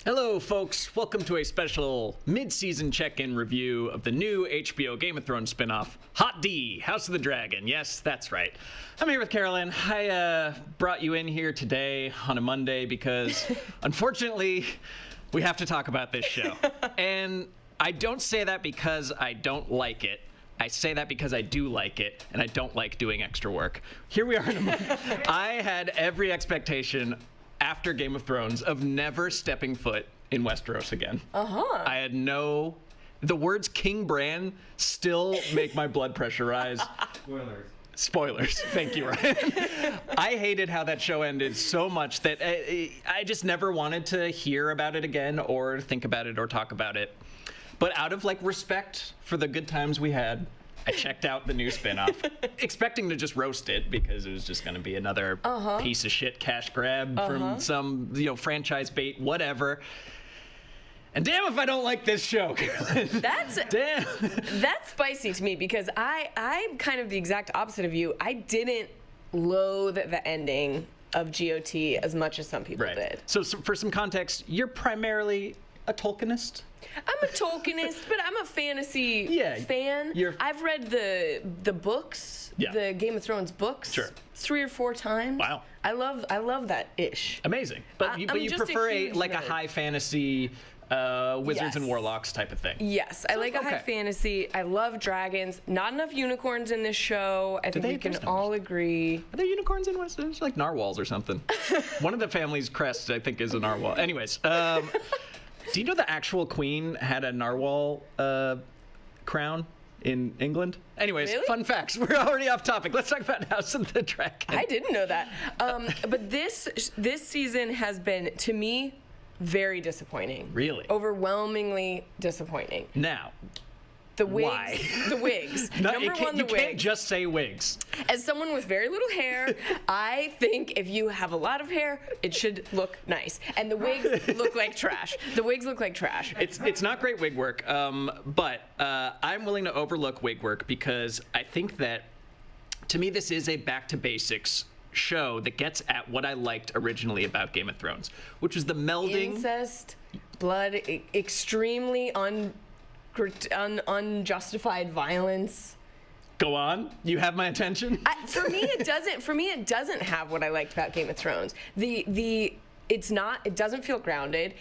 Hello, folks. Welcome to a special mid-season check-in review of the new HBO Game of Thrones spinoff, Hot D, House of the Dragon. Yes, that's right. I'm here with Carolyn. I brought you in here today on a Monday because, unfortunately, we have to talk about this show. And I don't say that because I don't like it. I say that because I do like it, and I don't like doing extra work. Here we are in a Monday. I had every expectation after Game of Thrones of never stepping foot in Westeros again. I had the words King Bran still make my blood pressure rise. Spoilers. Thank you, Ryan. I hated how that show ended so much that I just never wanted to hear about it again or think about it or talk about it. But out of respect for the good times we had, I checked out the new spinoff, expecting to just roast it because it was just going to be another piece of shit cash grab from some, franchise bait, whatever. And damn if I don't like this show. That's spicy to me because I'm kind of the exact opposite of you. I didn't loathe the ending of GOT as much as some people did. So for some context, you're primarily a Tolkienist? I'm a Tolkienist, but I'm a fantasy fan. I've read the books, the Game of Thrones books, 3 or 4 times. Wow. I love that ish. Amazing. But you prefer a high fantasy wizards and warlocks type of thing. Yes, I like a high fantasy. I love dragons. Not enough unicorns in this show. I think we can all agree. Are there unicorns in Westeros? It's like narwhals or something. One of the family's crests, I think, is a narwhal. Anyways, do you know the actual queen had a narwhal crown in England? Anyways, really? Fun facts. We're already off topic. Let's talk about House of the Dragon. I didn't know that. But this season has been, to me, very disappointing. Really? Overwhelmingly disappointing. Now, the wigs. why? The wigs. Number one, the wigs. You can't just say wigs. As someone with very little hair, I think if you have a lot of hair, it should look nice. And the wigs look like trash. The wigs look like trash. It's not great wig work, but I'm willing to overlook wig work because I think that, to me, this is a back-to-basics show that gets at what I liked originally about Game of Thrones, which was the melding. Incest, blood, extremely unjustified violence. Go on. You have my attention. For me, it doesn't have what I liked about Game of Thrones. It doesn't feel grounded.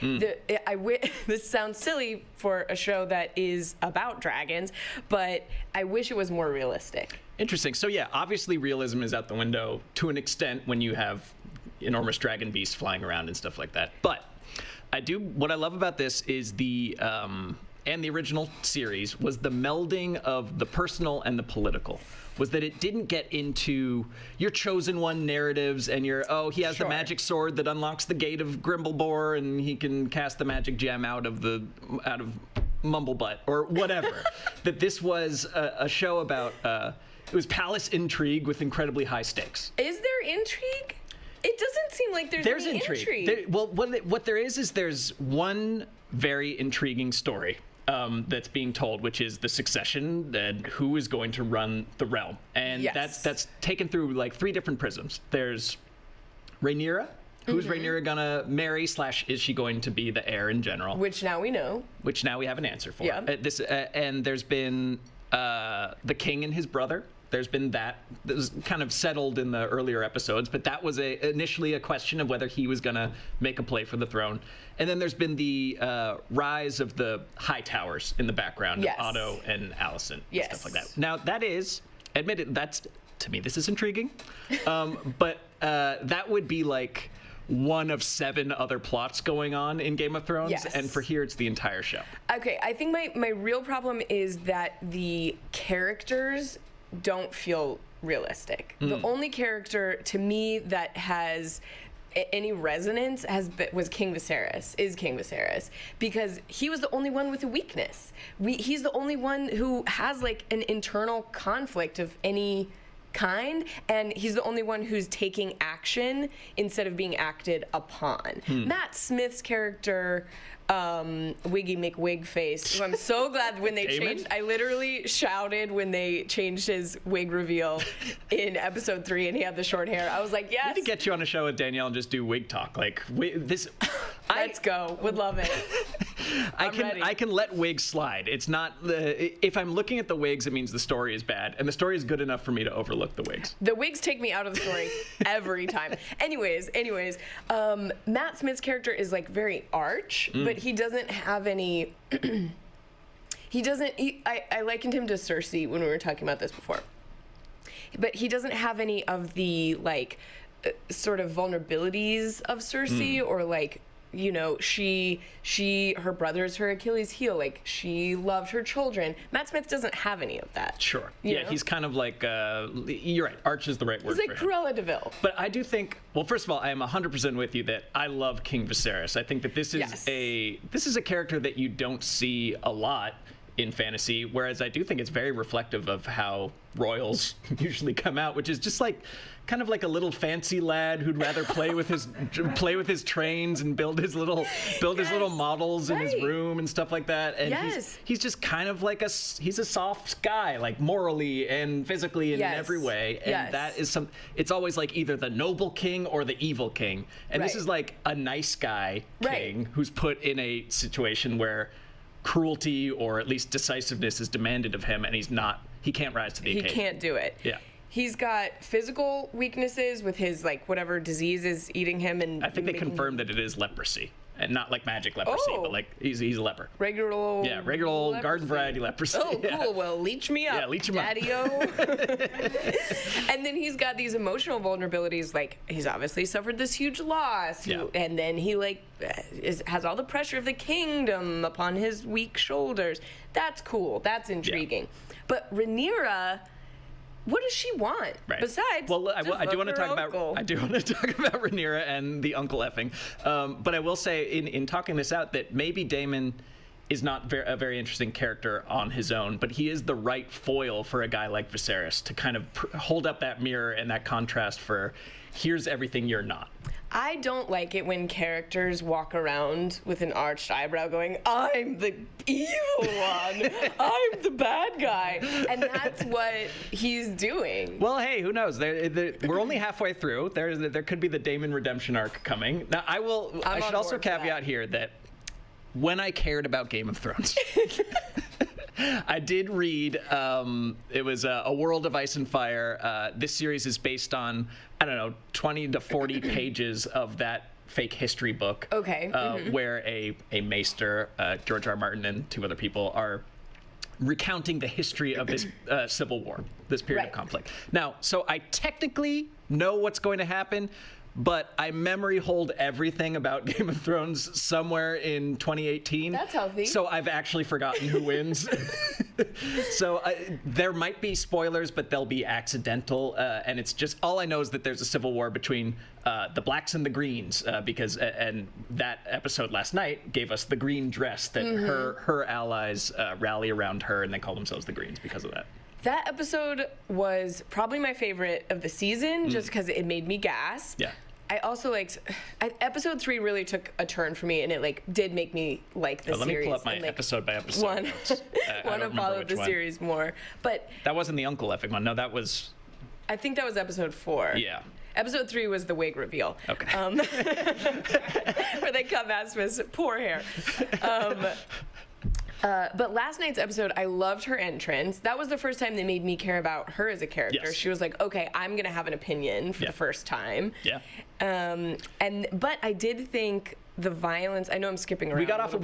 This sounds silly for a show that is about dragons, but I wish it was more realistic. Interesting. So yeah, obviously realism is out the window to an extent when you have enormous dragon beasts flying around and stuff like that. But what I love about this is and the original series was the melding of the personal and the political. Was that it didn't get into your chosen one narratives and he has the magic sword that unlocks the gate of Grimblebor and he can cast the magic gem out of Mumblebutt or whatever. That this was a show about it was palace intrigue with incredibly high stakes. Is there intrigue? It doesn't seem like there's any intrigue. What there is there's one very intriguing story that's being told, which is the succession and who is going to run the realm. And that's taken through 3 different prisms. There's Rhaenyra. Who's Rhaenyra gonna marry / is she going to be the heir in general? Which now we know. Which now we have an answer for. Yeah. And there's been the king and his brother. There's been that was kind of settled in the earlier episodes, but that was initially a question of whether he was going to make a play for the throne. And then there's been the rise of the high towers in the background of Otto and Alicent and stuff like that. Now, that is, admitted, to me, this is intriguing, but that would be one of 7 other plots going on in Game of Thrones, and for here, it's the entire show. Okay, I think my real problem is that the characters don't feel realistic. The only character to me that has any resonance was King Viserys, because he was the only one with a weakness. He's the only one who has an internal conflict of any kind, and he's the only one who's taking action instead of being acted upon. Matt Smith's character, Wiggy McWigface, who I'm so glad when they changed. I literally shouted when they changed his wig reveal in episode 3 and he had the short hair. I was like, yes. I need to get you on a show with Danielle and just do wig talk. Like, this. Let's go. Would love it. I can let wigs slide. It's not if I'm looking at the wigs, it means the story is bad, and the story is good enough for me to overlook the wigs. The wigs take me out of the story every time. Anyways, Matt Smith's character is like very arch, but he doesn't have any. I likened him to Cersei when we were talking about this before, but he doesn't have any of the like sort of vulnerabilities of Cersei or like. You know, her brother's her Achilles heel. Like, she loved her children. Matt Smith doesn't have any of that. Sure. Yeah, know? He's kind of like, you're right, arch is the right word for him. He's like Cruella de Vil. But I do think, well, first of all, I am 100% with you that I love King Viserys. I think that this is a character that you don't see a lot in fantasy, whereas I do think it's very reflective of how royals usually come out, which is just like kind of like a little fancy lad who'd rather play with his trains and build his little models in his room and stuff like that. And he's just kind of like he's a soft guy, like morally and physically and in every way. And that is it's always like either the noble king or the evil king. And this is like a nice guy king who's put in a situation where cruelty or at least decisiveness is demanded of him, and he can't rise to the occasion. He can't do it. Yeah. He's got physical weaknesses with his like whatever disease is eating him, and I think they confirmed that it is leprosy. And not like magic leprosy, but like he's a leper. Regular old garden variety leprosy. Oh, cool. Well, leech me up. Yeah, leech him Daddy-o. And then he's got these emotional vulnerabilities. Like, he's obviously suffered this huge loss. And then he like has all the pressure of the kingdom upon his weak shoulders. That's cool. That's intriguing. Yeah. But Rhaenyra, what does she want besides? Well, I do want to talk about Rhaenyra and the uncle effing. But I will say, in talking this out, that maybe Daemon is not a very interesting character on his own, but he is the right foil for a guy like Viserys to kind of hold up that mirror and that contrast for here's everything you're not. I don't like it when characters walk around with an arched eyebrow going, I'm the evil one. I'm the bad guy. And that's what he's doing. Well, hey, who knows? We're only halfway through. There could be the Daemon redemption arc coming. Now, I should also caveat here that when I cared about Game of Thrones, I did read, it was A World of Ice and Fire. This series is based on, 20 to 40 pages of that fake history book. Okay. Where a maester, George R. Martin and 2 other people are recounting the history of this civil war, this period of conflict. Now, so I technically know what's going to happen, but I memory hold everything about Game of Thrones somewhere in 2018. That's healthy. So I've actually forgotten who wins. So there might be spoilers, but they'll be accidental. And it's just, all I know is that there's a civil war between the blacks and the greens, because and that episode last night gave us the green dress that her allies rally around her, and they call themselves the Greens because of that. That episode was probably my favorite of the season, just because it made me gasp. Yeah. I also liked episode 3 really took a turn for me, and it did make me like the series. Let me pull up my episode by episode notes. Want to follow the series more, but that wasn't the uncle effing one. No, that was. I think that was episode 4. Yeah. Episode 3 was the wig reveal. Okay. Where they cut Matt Smith's poor hair. But last night's episode, I loved her entrance. That was the first time they made me care about her as a character. Yes. She was like, okay, I'm going to have an opinion for the first time. Yeah. But I did think the violence, I know I'm skipping around. We got off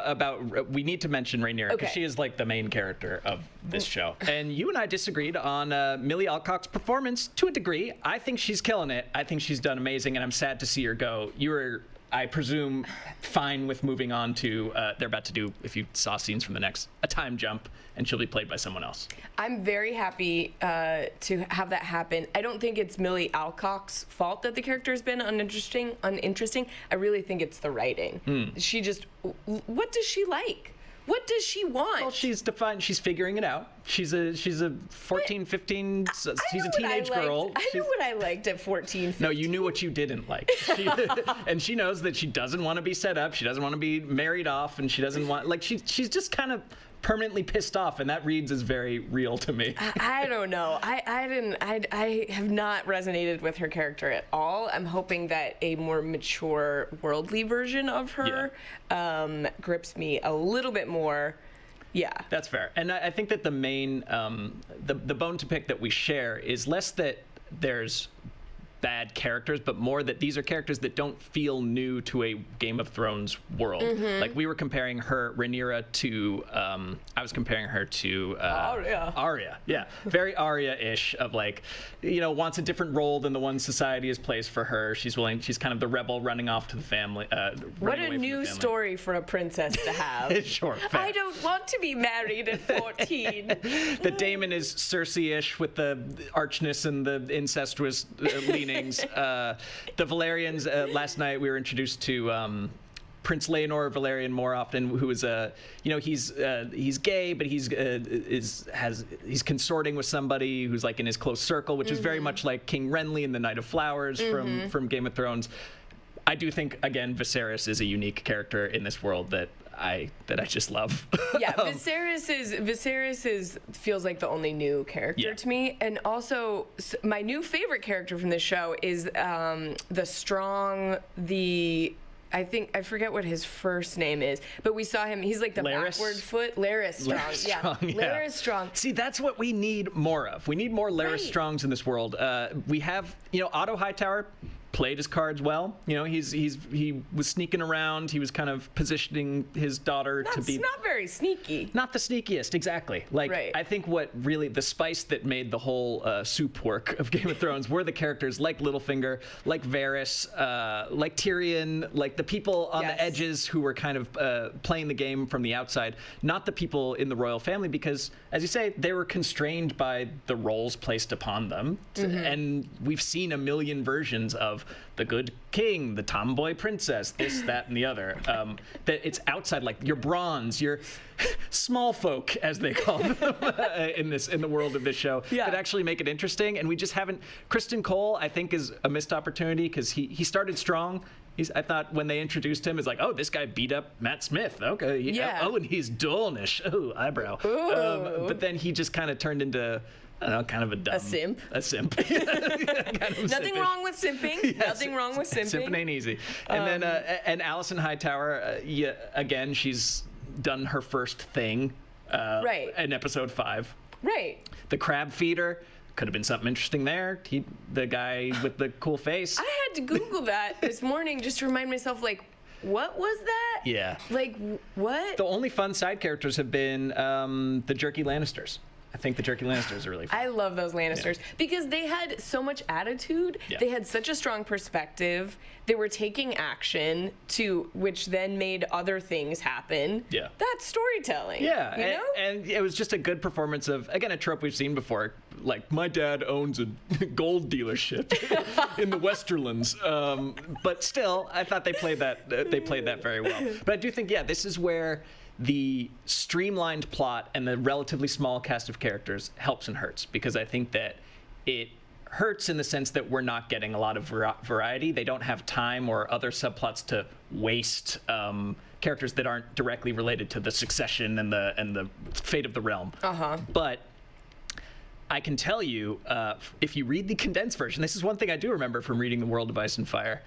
about, we need to mention Rhaenyra, because she is like the main character of this show. And you and I disagreed on Millie Alcock's performance to a degree. I think she's killing it. I think she's done amazing, and I'm sad to see her go. You were, I presume, fine with moving on to, they're about to do, if you saw scenes from the next, a time jump, and she'll be played by someone else. I'm very happy to have that happen. I don't think it's Millie Alcock's fault that the character has been uninteresting. I really think it's the writing. She just, what does she like? What does she want? Well, she's figuring it out. She's a 14, 15, she's a teenage girl. I knew what I liked at 14, 15. No, you knew what you didn't like. And she knows that she doesn't want to be set up. She doesn't want to be married off, and she doesn't want, like, she's just kind of permanently pissed off, and that reads as very real to me. I don't know. I have not resonated with her character at all. I'm hoping that a more mature, worldly version of her grips me a little bit more. Yeah. That's fair. And I think that the main, the bone to pick that we share is less that there's bad characters, but more that these are characters that don't feel new to a Game of Thrones world. Like, we were comparing Rhaenyra to, I was comparing her to Arya. Yeah, very Arya-ish, of like, wants a different role than the one society has placed for her. She's kind of the rebel running off to the family. What a new story for a princess to have. Sure. Fair. I don't want to be married at 14. The Daemon is Cersei-ish with the archness and the incestuous leaning. The Valerians, last night we were introduced to Prince Leonor Valerian more often, who is he's gay, but he's consorting with somebody who's like in his close circle, which is very much like King Renly in the Knight of Flowers from Game of Thrones. I do think, again, Viserys is a unique character in this world that I just love. Yeah, Viserys feels like the only new character to me, and also my new favorite character from this show is I forget what his first name is, but we saw him. He's like the backward foot. Larys Strong. Larys Strong. See, that's what we need more of. We need more Larys Strongs in this world. We have, Otto Hightower played his cards well. He was sneaking around. He was kind of positioning his daughter to be not very sneaky. Not the sneakiest, exactly. I think what really the spice that made the whole soup work of Game of Thrones were the characters like Littlefinger, like Varys, like Tyrion, like the people on the edges who were kind of playing the game from the outside, not the people in the royal family, because, as you say, they were constrained by the roles placed upon them. And we've seen a million versions of the good king, the tomboy princess, this, that, and the other. That it's outside, like your bronze, your small folk, as they call them in the world of this show, that actually make it interesting. And we just haven't. Kristen Cole, I think, is a missed opportunity, because he started strong. I thought when they introduced him, it's like, oh, this guy beat up Matt Smith. Okay. Oh, and he's Dornish. Oh, eyebrow. But then he just kind of turned into, I don't know, kind of a simp. Kind of Nothing wrong with simping. Yes, Nothing wrong with simping. Simping ain't easy. And then and Alicent Hightower, again, she's done her first thing. In episode 5. Right. The crab feeder. Could have been something interesting there. The guy with the cool face. I had to Google that this morning just to remind myself, like, what was that? Yeah. Like, what? The only fun side characters have been the Jerky Lannisters. I think the Jerky Lannisters are really fun. I love those Lannisters because they had so much attitude. Yeah. They had such a strong perspective. They were taking action which then made other things happen. Yeah. That's storytelling. Yeah. And it was just a good performance of, again, a trope we've seen before. Like, my dad owns a gold dealership in the Westerlands. But still, I thought they played that very well. But I do think, this is where the streamlined plot and the relatively small cast of characters helps and hurts, because I think that it hurts in the sense that we're not getting a lot of variety. They don't have time or other subplots to waste characters that aren't directly related to the succession and the fate of the realm. But I can tell you, if you read the condensed version, this is one thing I do remember from reading The World of Ice and Fire.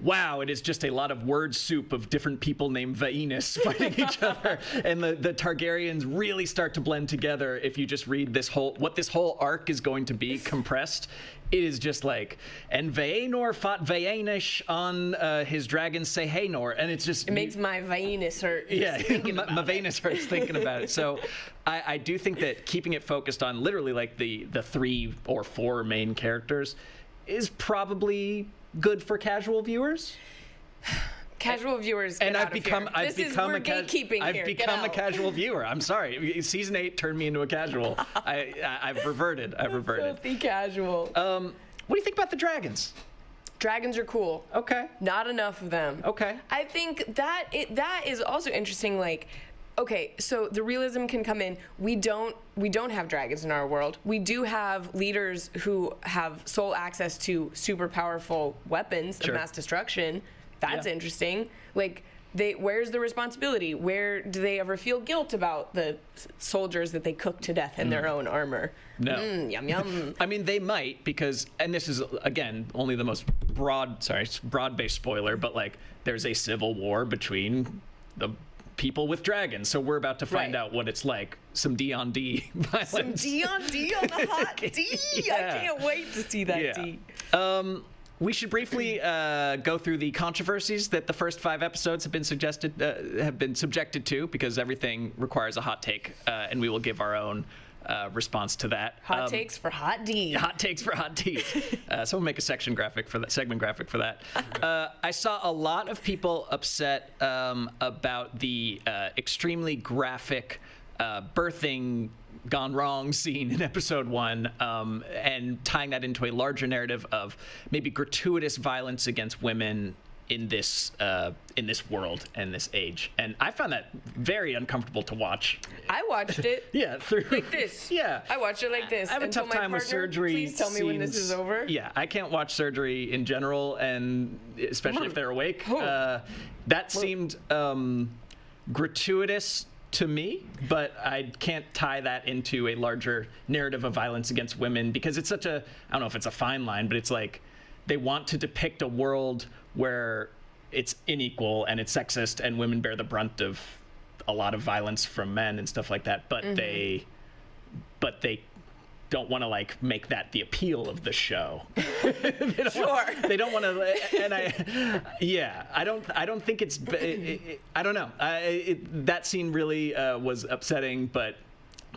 Wow, it is just a lot of word soup of different people named Vaenis fighting each other. And the Targaryens really start to blend together if you just read what this whole arc is going to be compressed. It is just like, and Vaenor fought Vaenish on his dragon Sehanor, and it's just... It makes my Vaenis hurt. Yeah, my Vaenis hurts thinking about it. So I do think that keeping it focused on literally like the 3 or 4 main characters is probably good for casual viewers. Casual viewers, and I've become a casual viewer. I'm sorry. Season 8 turned me into a casual. I've reverted. Filthy casual. What do you think about the dragons? Dragons are cool. Okay. Not enough of them. Okay. I think that is also interesting. Like, okay, so the realism can come in. We don't have dragons in our world. We do have leaders who have sole access to super powerful weapons of mass destruction. That's interesting. Like, where's the responsibility? Where do they ever feel guilt about the soldiers that they cook to death in their own armor? No. Yum yum. I mean, they might, because, and this is, again, only the most broad-based spoiler, but like, there's a civil war between the people with dragons, so we're about to find out what it's like. Some Dionne D violence. Some Dionne D on the hot D. I can't wait to see that D. We should briefly go through the controversies that the first 5 episodes have been subjected to, because everything requires a hot take, and we will give our own response to that. Hot takes for hot D. Hot takes for hot D. So we'll make a segment graphic for that. I saw a lot of people upset about the extremely graphic birthing gone wrong scene in episode 1, and tying that into a larger narrative of maybe gratuitous violence against women in this world and this age. And I found that very uncomfortable to watch. I watched it. Through like this. Yeah. I watched it like this. I have a tough time with surgery. Please tell me when this is over. Yeah, I can't watch surgery in general, and especially if they're awake. That seemed gratuitous to me, but I can't tie that into a larger narrative of violence against women, because it's such a, I don't know if it's a fine line, but it's like they want to depict a world where it's unequal and it's sexist and women bear the brunt of a lot of violence from men and stuff like that, but they don't want to like make that the appeal of the show. They don't want to, and I don't think it's. I don't know. That scene really was upsetting, but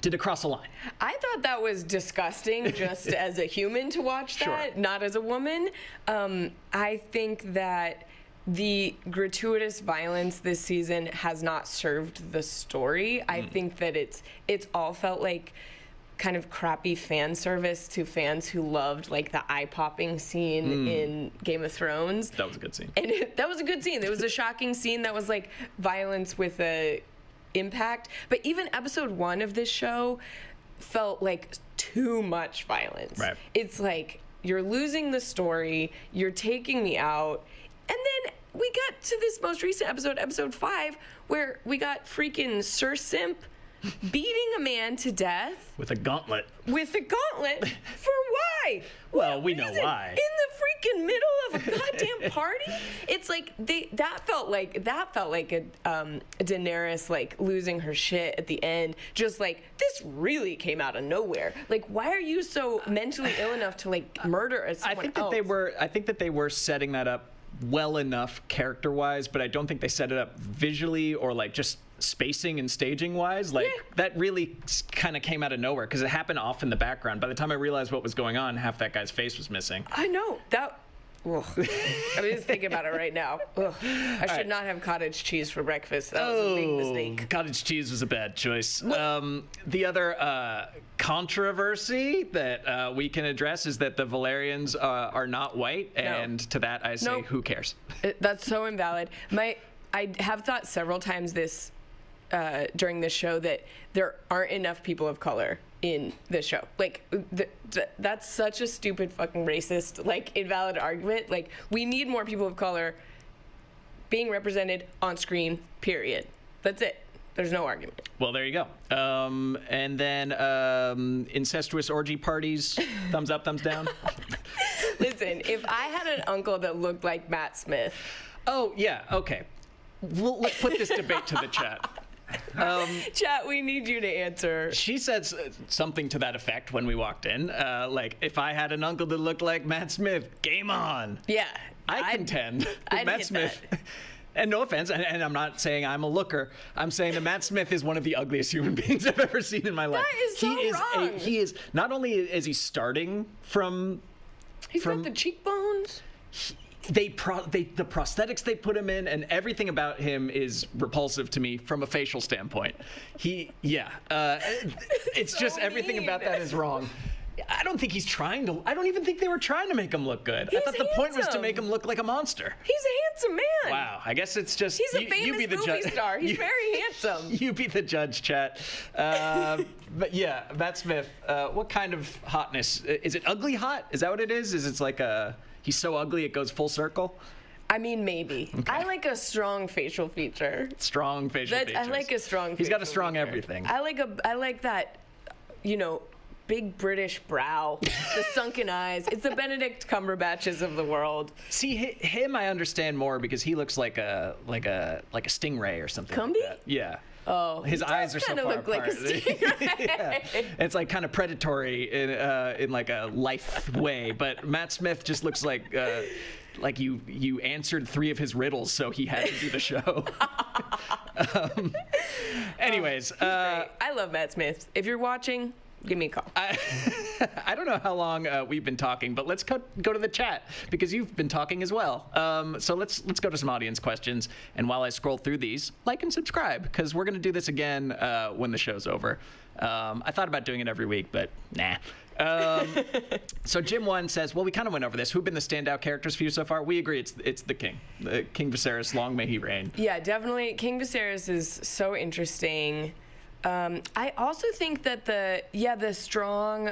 did it cross a line? I thought that was disgusting, just as a human to watch that, not as a woman. I think that the gratuitous violence this season has not served the story. I think that it's all felt like kind of crappy fan service to fans who loved like the eye-popping scene in Game of Thrones. That was a good scene. And that was a good scene. It was a shocking scene that was like violence with a impact. But even episode 1 of this show felt like too much violence. Right. It's like, you're losing the story, you're taking me out, and then we got to this most recent episode 5, where we got freaking Sir Simp beating a man to death with a gauntlet. For why? Well, we know why. In the freaking middle of a goddamn party? It's like that felt like a Daenerys like losing her shit at the end. Just like, this really came out of nowhere. Like, why are you so mentally ill enough to like murder someone else? I think that they were setting that up well enough character-wise, but I don't think they set it up visually or like just spacing and staging wise. Like that really kind of came out of nowhere, because it happened off in the background. By the time I realized what was going on, half that guy's face was missing. I know that. Ugh. I'm just thinking about it right now. Ugh. I should not have cottage cheese for breakfast. That was a big mistake. Cottage cheese was a bad choice. The other controversy that we can address is that the Valerians are not white, and to that I say, who cares? That's so invalid. I have thought several times this during this show that there aren't enough people of color in this show. Like, that's such a stupid fucking racist, like, invalid argument. Like, we need more people of color being represented on screen, period. That's it. There's no argument. Well, there you go. And then incestuous orgy parties, thumbs up, thumbs down. Listen, if I had an uncle that looked like Matt Smith. Oh, yeah, okay. Let's put this debate to the chat. Chat, we need you to answer. She said something to that effect when we walked in. Like, if I had an uncle that looked like Matt Smith, game on. Yeah. I contend that Matt Smith, and no offense, and I'm not saying I'm a looker, I'm saying that Matt Smith is one of the ugliest human beings I've ever seen in my life. That is so wrong. He is, not only is he starting from... He's got the cheekbones. The prosthetics they put him in and everything about him is repulsive to me from a facial standpoint. It's so just everything about that is wrong. I don't think he's trying to. I don't even think they were trying to make him look good. I thought the point was to make him look like a monster. He's a handsome man. Wow. I guess it's just he's a famous movie star. He's very handsome. You be the judge, chat. But yeah, Matt Smith. What kind of hotness? Is it ugly hot? Is that what it is? Is it's like he's so ugly it goes full circle? I mean, maybe. Okay. I like a strong facial feature. Strong facial features. I like a strong. He's got a strong feature. Everything. I like that. Big British brow, the sunken eyes. It's the Benedict Cumberbatches of the world. See, him I understand more because he looks like a stingray or something. Cumby? Like that. Yeah. Oh, his eyes are so far apart. Like a stingray. Yeah. It's like kind of predatory in like a life way, but Matt Smith just looks like you answered 3 of his riddles, so he had to do the show. Anyways, I love Matt Smith. If you're watching, give me a call. I don't know how long we've been talking, but let's go to the chat because you've been talking as well. So let's go to some audience questions. And while I scroll through these, like and subscribe because we're going to do this again when the show's over. I thought about doing it every week, but nah. So Jim 1 says, well, we kind of went over this. Who've been the standout characters for you so far? We agree it's the king. King Viserys, long may he reign. Yeah, definitely. King Viserys is so interesting. I also think that the strong,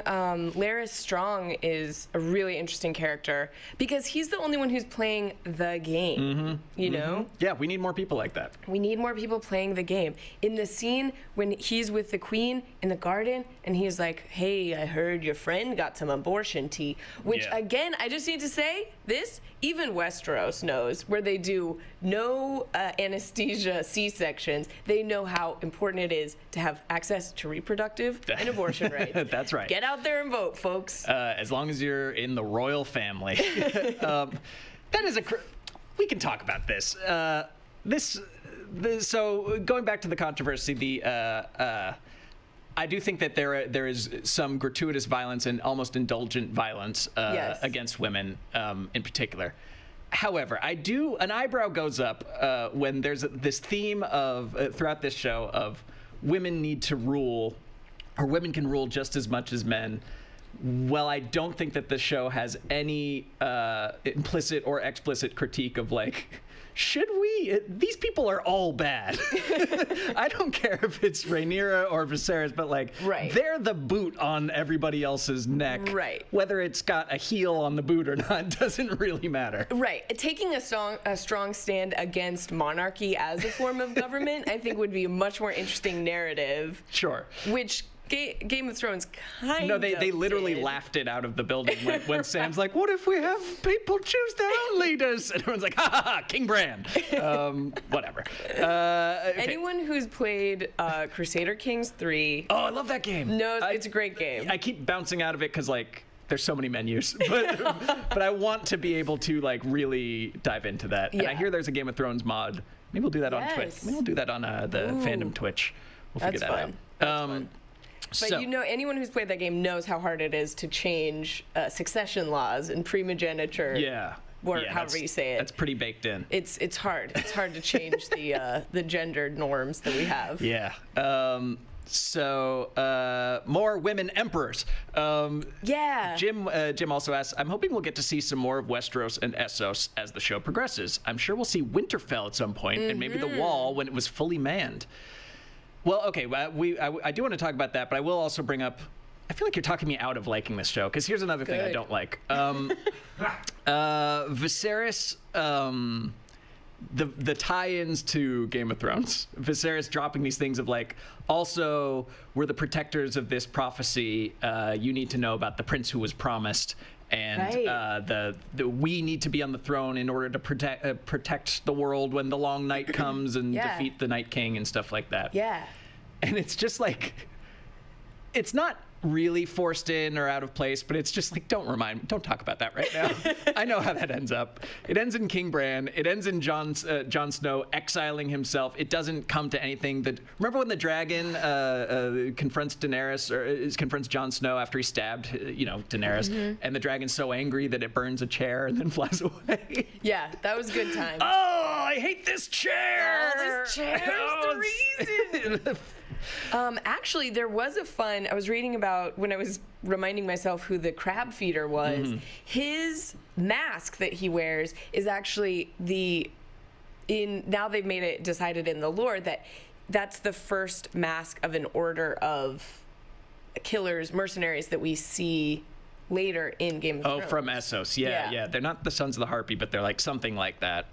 Larys Strong is a really interesting character because he's the only one who's playing the game, you know? Yeah, we need more people like that. We need more people playing the game. In the scene when he's with the queen in the garden and he's like, hey, I heard your friend got some abortion tea, which again, I just need to say this, even Westeros knows where they do no anesthesia C-sections. They know how important it is to have access to reproductive and abortion rights. That's right. Get out there and vote, folks. As long as you're in the royal family. That is we can talk about this. So going back to the controversy, I do think that there is some gratuitous violence and almost indulgent violence against women in particular. However, an eyebrow goes up when there's this theme of throughout this show of women need to rule, or women can rule just as much as men. Well, I don't think that the show has any implicit or explicit critique of like, should we? These people are all bad. I don't care if it's Rhaenyra or Viserys, but like, they're the boot on everybody else's neck. Right. Whether it's got a heel on the boot or not doesn't really matter. Right. Taking a strong stand against monarchy as a form of government, I think would be a much more interesting narrative. Sure. Which Game of Thrones kind of they literally laughed it out of the building when Sam's like, what if we have people choose their own leaders? And everyone's like, ha ha ha, King Bran. Whatever. Okay. Anyone who's played Crusader Kings 3. Oh, I love that game. No, it's a great game. I keep bouncing out of it because like there's so many menus, but I want to be able to like really dive into that. And I hear there's a Game of Thrones mod. Maybe we'll do that on Twitch. Maybe we'll do that on the Fandom Twitch. We'll figure that out. That's fun. But anyone who's played that game knows how hard it is to change succession laws and primogeniture. Yeah. Or however you say it. That's pretty baked in. It's hard. It's hard to change the gendered norms that we have. Yeah. More women emperors. Jim also asks, I'm hoping we'll get to see some more of Westeros and Essos as the show progresses. I'm sure we'll see Winterfell at some point, and maybe the Wall when it was fully manned. Well, okay, I do want to talk about that, but I will also bring up, I feel like you're talking me out of liking this show, because here's another thing I don't like. Viserys, the tie-ins to Game of Thrones. Viserys dropping these things of like, also, we're the protectors of this prophecy. You need to know about the prince who was promised. And we need to be on the throne in order to protect the world when the long night comes and defeat the Night King and stuff like that. Yeah. And it's just like, it's not really forced in or out of place, but it's just like, don't talk about that right now. I know how that ends up. It ends in King Bran. It ends in Jon Snow exiling himself. It doesn't come to anything. Remember when the dragon confronts Daenerys, or confronts Jon Snow after he stabbed, Daenerys, and the dragon's so angry that it burns a chair and then flies away. Yeah, that was good time. Oh, I hate this chair. Oh, this chair's the reason. Actually, there was I was reading about when I was reminding myself who the crab feeder was. His mask that he wears is actually now they've decided in the lore that that's the first mask of an order of killers, mercenaries that we see later in Game of Thrones. Oh, from Essos. Yeah. They're not the Sons of the Harpy, but they're like something like that.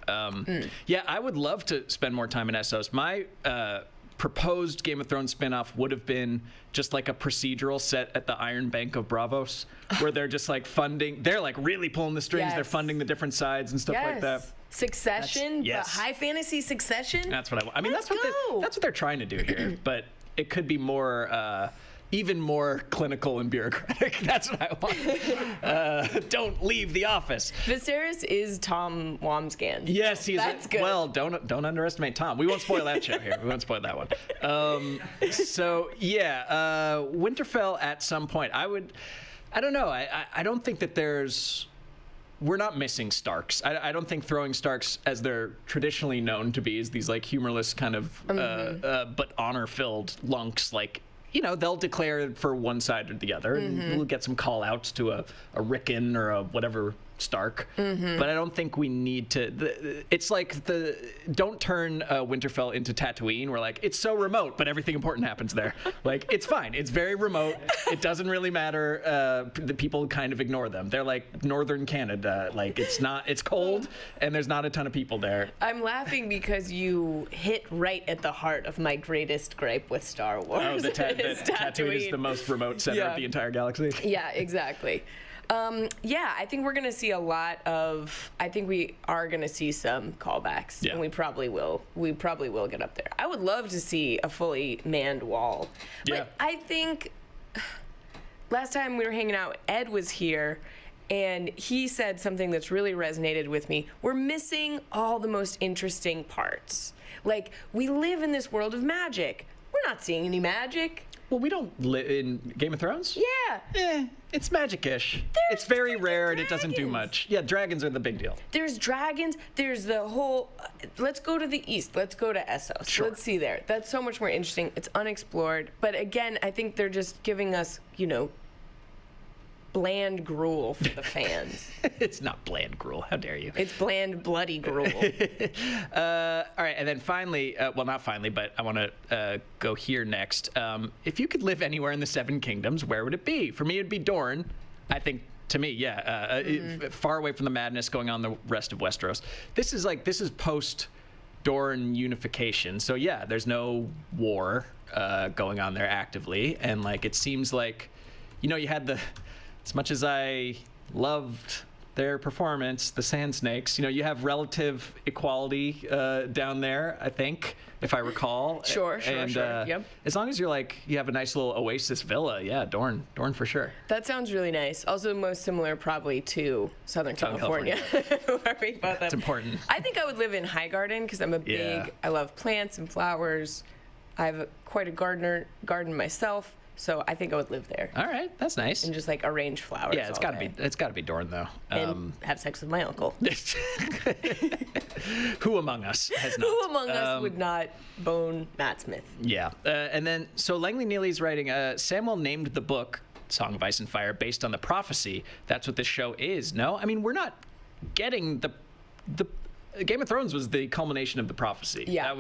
Yeah, I would love to spend more time in Essos. My proposed Game of Thrones spinoff would have been just like a procedural set at the Iron Bank of Bravos, where they're just like they're like really pulling the strings. Yes. They're funding the different sides and stuff like that. Succession, but high fantasy Succession. That's what I want. I mean, that's what they're trying to do here, but it could be more. Even more clinical and bureaucratic. That's what I want. Don't leave the office. Viserys is Tom Wamsgans. Yes, he's. That's good. Well, don't underestimate Tom. We won't spoil that show here. We won't spoil that one. So yeah, Winterfell at some point. I don't know. I don't think that we're not missing Starks. I don't think throwing Starks, as they're traditionally known to be, is these like humorless kind of but honor-filled lunks like. They'll declare for one side or the other, and we'll get some call-outs to a Rickon or a whatever Stark. But I don't think we need to. It's like don't turn Winterfell into Tatooine. We're like, it's so remote, but everything important happens there. Like, it's fine. It's very remote. It doesn't really matter. The people kind of ignore them. They're like northern Canada. Like, it's cold, and there's not a ton of people there. I'm laughing because you hit right at the heart of my greatest gripe with Star Wars. Oh, Tatooine is the most remote center of the entire galaxy. Yeah, exactly. I think we're going to see we are going to see some callbacks, and we probably will get up there. I would love to see a fully manned wall. Yeah. But I think last time we were hanging out, Ed was here, and he said something that's really resonated with me. We're missing all the most interesting parts. Like, we live in this world of magic. We're not seeing any magic. Well, we don't live in Game of Thrones? Yeah. It's magic-ish. It's very rare and it doesn't do much. Yeah, dragons are the big deal. There's dragons. There's the whole... let's go to the east. Let's go to Essos. Sure. Let's see there. That's so much more interesting. It's unexplored. But again, I think they're just giving us, bland gruel for the fans. It's not bland gruel. How dare you? It's bland, bloody gruel. All right, and then finally, not finally, but I want to go here next. If you could live anywhere in the Seven Kingdoms, where would it be? For me, it'd be Dorne. I think, to me, far away from the madness going on in the rest of Westeros. This is post Dorne unification. So yeah, there's no war going on there actively, and it seems like, you had as much as I loved their performance, the Sand Snakes, you have relative equality down there, I think, if I recall. Sure. Yep. As long as you have a nice little oasis villa, yeah, Dorne for sure. That sounds really nice. Also, most similar probably to Southern California. Where we both have. It's important. I think I would live in Highgarden because I'm I love plants and flowers. I have quite a garden myself. So I think I would live there. All right, that's nice. And just arrange flowers. Yeah, it's got to be Dorne though. And have sex with my uncle. Who among us has not? Who among us would not bone Matt Smith? Yeah, and then so Langley Neely's writing. Samuel named the book "Song of Ice and Fire" based on the prophecy. That's what this show is. No, I mean we're not getting the Game of Thrones was the culmination of the prophecy. Yeah,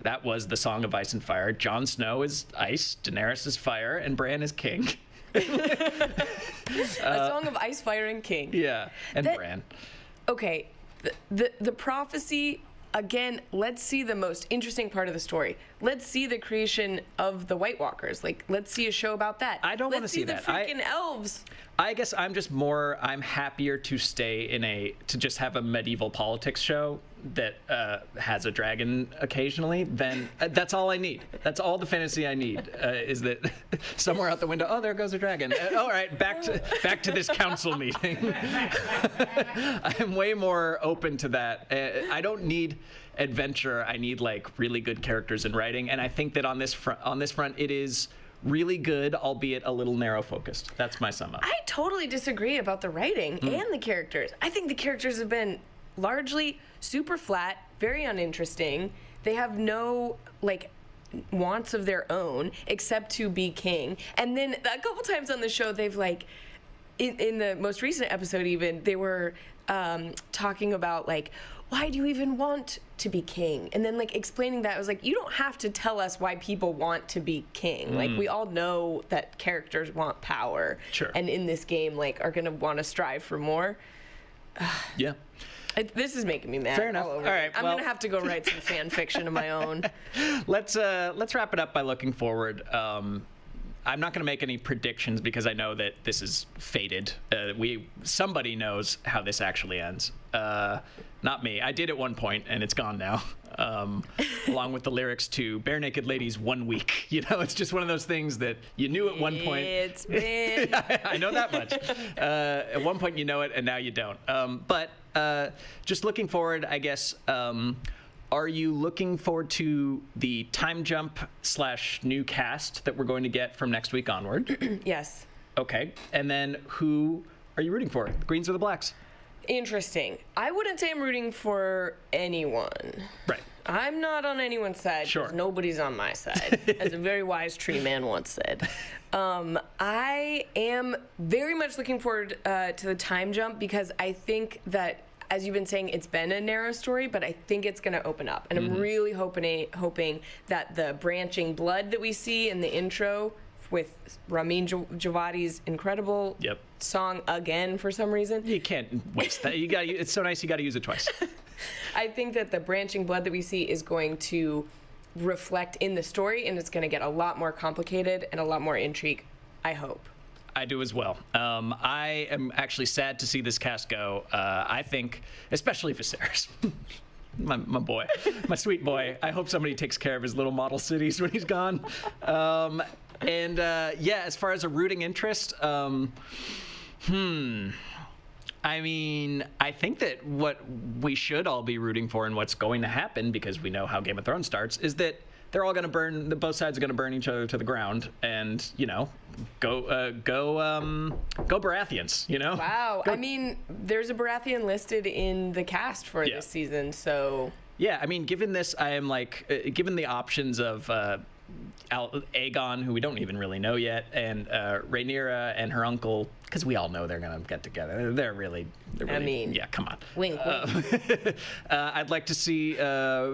that was the Song of Ice and Fire. Jon Snow is ice, Daenerys is fire, and Bran is king. A Song of Ice, Fire, and King. Yeah, and Bran. Okay, the prophecy, again, let's see the most interesting part of the story. Let's see the creation of the White Walkers. Let's see a show about that. I don't want to see that. Let's see the freaking elves. I guess I'm happier to stay to just have a medieval politics show that has a dragon occasionally. Then that's all I need. That's all the fantasy I need is that somewhere out the window, oh, there goes a dragon. All right, back to this council meeting. I'm way more open to that. I don't need adventure. I need really good characters in writing, and I think that on this front, it is really good, albeit a little narrow focused. That's my sum up. I totally disagree about the writing and the characters. I think the characters have been largely super flat, very uninteresting. They have no wants of their own except to be king. And then a couple times on the show, they've like, in the most recent episode even, they were talking about like, why do you even want to be king? And then like explaining that, I was like, you don't have to tell us why people want to be king. Like we all know that characters want power. Sure. And in this game, like are gonna want to strive for more. Yeah. This is making me mad. Fair enough. All over. All right, I'm well- gonna have to go write some fan fiction of my own. Let's wrap it up by looking forward. I'm not going to make any predictions because I know that this is fated. Somebody knows how this actually ends. Not me. I did at one point, and it's gone now. Along with the lyrics to Bare Naked Ladies 1 week. You know, it's just one of those things that you knew at one point. It's been. I know that much. At one point you know it, and now you don't. But just looking forward, I guess. Are you looking forward to the time jump / new cast that we're going to get from next week onward? Yes. Okay. And then who are you rooting for? The Greens or the Blacks? Interesting. I wouldn't say I'm rooting for anyone. Right. I'm not on anyone's side. Sure. 'Cause nobody's on my side, as a very wise tree man once said. I am very much looking forward to the time jump because I think that, as you've been saying, it's been a narrow story, but I think it's going to open up. And I'm really hoping that the branching blood that we see in the intro with Ramin Djawadi's incredible song again for some reason. You can't waste that. It's so nice you got to use it twice. I think that the branching blood that we see is going to reflect in the story, and it's going to get a lot more complicated and a lot more intrigue, I hope. I do as well. I am actually sad to see this cast go. I think, especially Viserys, my boy, my sweet boy. I hope somebody takes care of his little model cities when he's gone. As far as a rooting interest, I mean, I think that what we should all be rooting for and what's going to happen, because we know how Game of Thrones starts, is that they're all going to burn. Both sides are going to burn each other to the ground, and go Baratheons. You know. Wow. I mean, there's a Baratheon listed in the cast for this season, so. Yeah, I mean, given this, I am like, given the options of Aegon, who we don't even really know yet, and Rhaenyra and her uncle, because we all know they're gonna get together. They're really. I mean, yeah, come on. Wink, wink. I'd like to see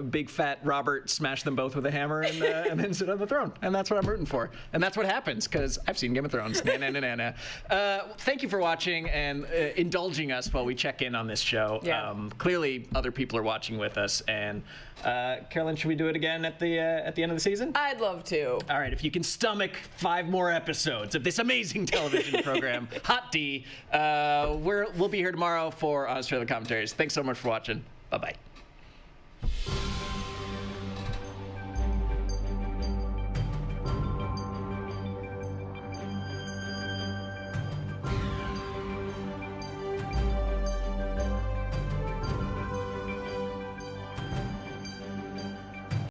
big fat Robert smash them both with a hammer and then sit on the throne, and that's what I'm rooting for, and that's what happens because I've seen Game of Thrones. Thank you for watching and indulging us while we check in on this show. Yeah. Clearly, other people are watching with us, and Carolyn, should we do it again at the end of the season? I'd love to. All right, if you can stomach 5 more episodes of this amazing television program, Hot D, we'll be here tomorrow for Honest Trailer Commentaries. Thanks so much for watching. Bye-bye.